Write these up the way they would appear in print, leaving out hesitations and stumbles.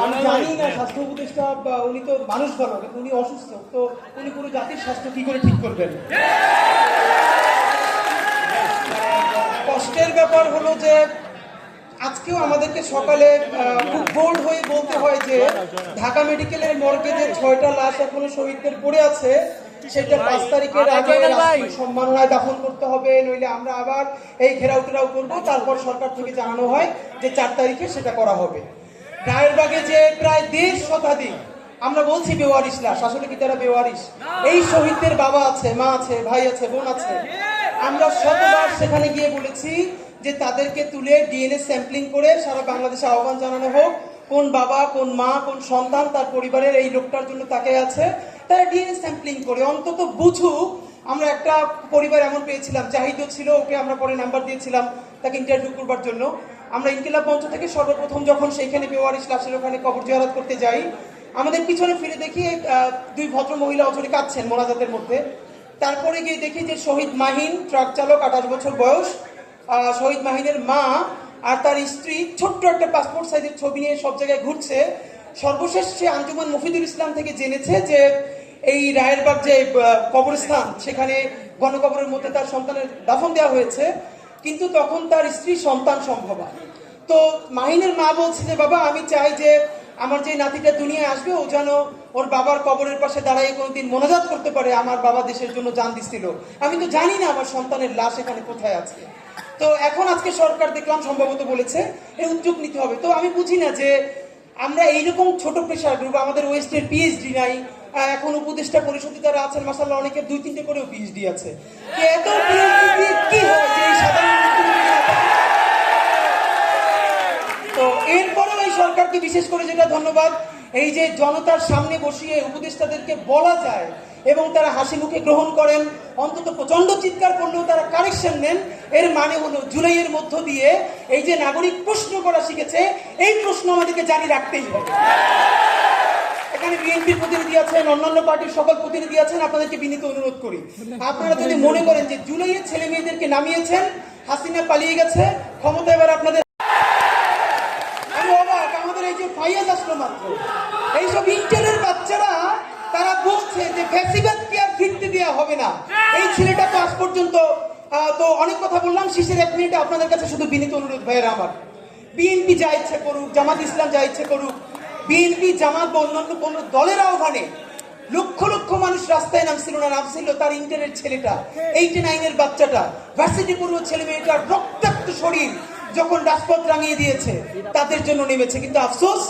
আমি জানি না স্বাস্থ্য উপদেষ্টা উনি তো মানুষ ভালো, কিন্তু উনি অসুস্থ, তো উনি পুরো জাতির স্বাস্থ্য কি করে ঠিক করবেন? কষ্টের ব্যাপার হলো যে আজকেও আমাদেরকে সকালে খুব বোল্ড হয়ে বলতে হয় যে ঢাকা মেডিকেলের মর্গে যে 6টা লাশ এখনো শহীদদের পড়ে আছে, সেটা 5 তারিখের আগে সম্মাননায় দাফন করতে হবে, নইলে আমরা আবার এই ঘেরাও টেরাও করবো। তারপর সরকার থেকে জানানো হয় যে 4 তারিখে সেটা করা হবে। রায়েরবাগে যে প্রায় 1.5 শতাধিক, আমরা বলছি বেওয়ারিশ লাশ, আসলে কি তারা বেওয়ারিশ? এই শহীদদের বাবা আছে, মা আছে, ভাই আছে, বোন আছে। আমরা শতবার সেখানে গিয়ে বলেছি যে তাদেরকে তুলে ডিএনএ স্যাম্পলিং করে সারা বাংলাদেশে আহ্বান জানানো হোক, কোন বাবা, কোন মা, কোন সন্তান তার পরিবারের এই লোকটার জন্য তাকে আছে, তারা ডিএনএ স্যাম্পলিং করে অন্তত বুঝুক। আমরা একটা পরিবার এমন পেয়েছিলাম, জাহিদও ছিল, ওকে আমরা পরে নাম্বার দিয়েছিলাম তাকে ইন্টারভিউ করবার জন্য। আমরা ইনকিলাব মঞ্চ থেকে সর্বপ্রথম যখন সেইখানে বেওয়ারিশ লাশের ওখানে কবর জিয়ারত করতে যাই, আমাদের পিছনে ফিরে দেখি 2 ভদ্র মহিলা অচলে কাঁদছেন মোনাজাতের মধ্যে। তারপরে গিয়ে দেখি যে শহীদ মাহিন, ট্রাক চালক, 28 বছর বয়স, শহীদ মাহিনের মা আর তার স্ত্রী ছোট্ট একটা পাসপোর্ট সাইজের ছবি নিয়ে সব জায়গায় ঘুরছে। সর্বশেষ সে আঞ্জুমান মফিদুল ইসলাম থেকে জেনেছে যে এই রায়েরবাগ যে কবরস্থান, সেখানে গণকবরের মধ্যে তার সন্তানের দাফন দেওয়া হয়েছে, কিন্তু তখন তার স্ত্রী সন্তান সম্ভবা। তো মাহিনের মা বলছে যে বাবা, আমি চাই যে আমার যে নাতিটা দুনিয়ায় আসবে ও যেন ওর বাবার কবরের পাশে দাঁড়ায় কোনোদিন মোনাজাত করতে পারে, আমার বাবা দেশের জন্য জান দিছিল, আমি তো জানি না আমার সন্তানের লাশ এখানে কোথায় আছে। তো এখন আজকে সরকার দেখলাম সম্ভবত বলেছে এই উদ্যোগ নিতে হবে। তো আমি বুঝি না যে আমরা এইরকম ছোট প্রেশার গ্রুপ, আমাদের ওয়েস্টের পিএইচডি নাই, এখন উপদেষ্টা পরিষদে যারা আছেন মাশাআল্লাহ অনেকের 2-3টে করেও পিএইচডি আছে, এত পিএইচডি কি হয় যে এই সাধারণ। তো এরপরেও এই সরকারকে বিশেষ করে যেটা ধন্যবাদ, এই যে জনতার সামনে বসিয়ে উপদেষ্টাদেরকে বলা যায় এবং তারা হাসি মুখে গ্রহণ করেন, অন্তত প্রচন্ড চিৎকার করলেও তারা কারেকশন নেন। এর মানে হলো জুলাইয়ের মধ্য দিয়ে এই যে নাগরিক প্রশ্ন করা শিখেছে, এই প্রশ্ন আমাদেরকে জারি রাখতেই হবে। এখানে বিএনপির প্রতিনিধি আছেন, অন্যান্য পার্টির সকল প্রতিনিধি আছেন, আপনাদেরকে বিনীত অনুরোধ করি, আপনারা যদি মনে করেন যে জুলাইয়ের ছেলে মেয়েদেরকে নামিয়েছেন, হাসিনা পালিয়ে গেছে, ক্ষমতা এবার আপনাদের, আমাদের এই যে ফাইয়াজ আসলো মাত্র, এইসব ইন্টারের বাচ্চারা তারা বলছে যে ফ্যাসিবাদকে আর ফিরতে দেওয়া হবে না। এই ছেলেটা তো আজ পর্যন্ত, তো অনেক কথা বললাম, শেষের 1 মিনিটে আপনাদের কাছে শুধু বিনীত অনুরোধ ভাইয়েরা আমার, বিএনপি যা ইচ্ছে করুক, জামাত ইসলাম যা ইচ্ছে করুক, বিএনপি জামাত বা অন্যান্য কোন দলের আহ্বানে লক্ষ লক্ষ মানুষ রাস্তায় নামছিল তার ইন্টারের ছেলেটা, 89-এর বাচ্চাটা, ভার্সিটি পড়ুয়া ছেলে মেয়েটার রক্তাক্ত শরীর যখন রাজপথ রাঙিয়ে দিয়েছে তাদের জন্য নেমেছে। কিন্তু আফসোস,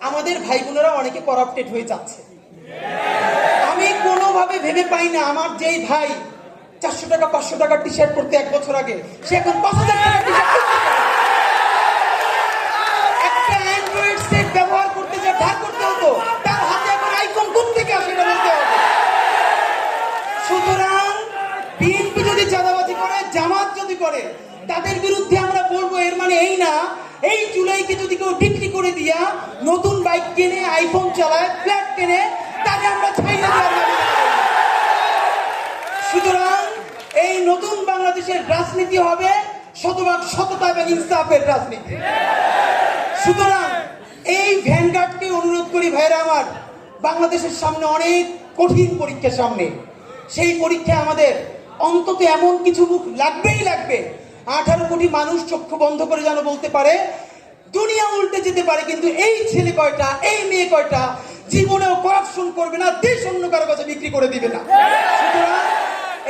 আমাদের ভাই বোনেরা অনেকে করাপ্টেড হয়ে যাচ্ছে। আমি কোনোভাবে ভেবে পাই না আমার যেই ভাই 400 টাকা 500 টাকার টি শার্ট পরতে 1 বছর আগে, সে এখন 5000 টাকার টি শার্ট একটা অ্যান্ড্রয়েড সেট ব্যবহার করতে যা ধার করতে হতো, তার হাতে এখন আইফোন কোন থেকে আসে এটা বলতে হবে। সুতরাং বিএনপি যদি চাঁদাবাজি করে, জামাত যদি করে, তাদের বিরুদ্ধে আমরা বলবো। এর মানে এই না এই জুলাইকে যদি কেউ বিক্রি করে দিয়া নতুন বাইক কেনে, আইফোন চালায়, ফ্ল্যাট কেনে, তাকে আমরা ছাই না দেওয়া। সুতরাং এই নতুন বাংলাদেশের রাজনীতি হবে শতভাগ সততা এবং ইনসাফের রাজনীতি। সুতরাং এই ভ্যানগার্ডকে অনুরোধ করি ভাইরা আমার, বাংলাদেশের সামনে অনেক কঠিন পরীক্ষার সামনে, সেই পরীক্ষায় আমাদের অন্তত এমন কিছু মুখ লাগবেই লাগবে, 18 কোটি মানুষ চক্ষু বন্ধ করে যেন বলতে পারে দুনিয়া উল্টে যেতে পারে, কিন্তু এই ছেলে কয়টা, এই মেয়ে কয়টা জীবনেও করাপশন করবে না, দেশ অন্য কারো কাছে বিক্রি করে দিবে না। সুতরাং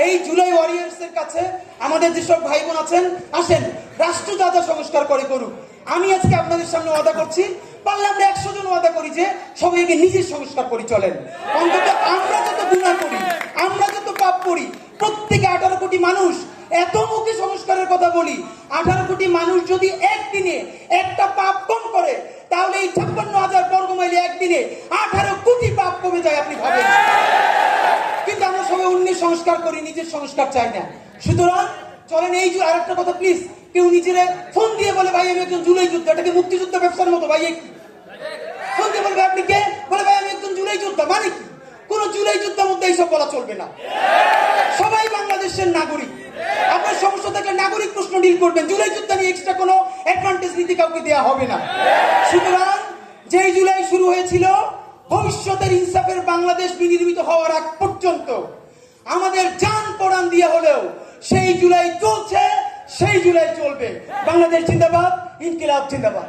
এই জুলাই ওয়ারিয়ার্স এর কাছে আমাদের যেসব ভাই বোন আছেন, আসেন রাষ্ট্র যা যা সংস্কার করে করুক। আমি আজকে আপনাদের সামনে ওয়াদা করছি, পারলে আমরা 100 জন ওয়াদা করি যে সবাইকে নিজের সংস্কার করি চলেন। অন্তত আমরা যত গুনাহ করি, আমরা যত পাপ করি, প্রত্যেকে 18 কোটি মানুষ এত মুখে সংস্কারের কথা বলি, 18 কোটি মানুষ যদি একদিনে একটা পাপ কম করে, তাহলে এই 56,000 বর্গ মাইলে একদিনে 18 কোটি পাপ কমে যায়, আপনি ভাবেন। কিন্তু আমরা সবাই অন্যের সংস্কার করি, নিজের সংস্কার চাই না। সুতরাং চলেন এই যে আরেকটা কথা, প্লিজ কেউ নিজেরা ফোন দিয়ে বলে ভাই আমি একজন জুলাই যোদ্ধা, এটাকে মুক্তিযুদ্ধ ব্যবসার মতো। ভাই ফোন দিয়ে বলবে আপনি কে, বলে ভাই আমি একজন জুলাই যোদ্ধা, মানে কি? কোন জুলাই যোদ্ধার মধ্যে এইসব বলা চলবে না। সবাই বাংলাদেশের নাগরিক, আপনার সমস্যা থাকলে নাগরিক প্রশ্ন ডিল করবেন, জুলাই যোদ্ধা নিয়ে এক্সট্রা কোনো অ্যাডভান্টেজ নীতি কাউকে দেওয়া হবে না। সুতরাং যেই জুলাই শুরু হয়েছিল ভবিষ্যতের ইনসাফের বাংলাদেশ বিনির্মিত হওয়ার আগ পর্যন্ত, আমাদের জান পরাণ দিয়ে হলেও সেই জুলাই চলছে, সেই জুলাই চলবে। বাংলাদেশ জিন্দাবাদ, ইনকিলাব জিন্দাবাদ।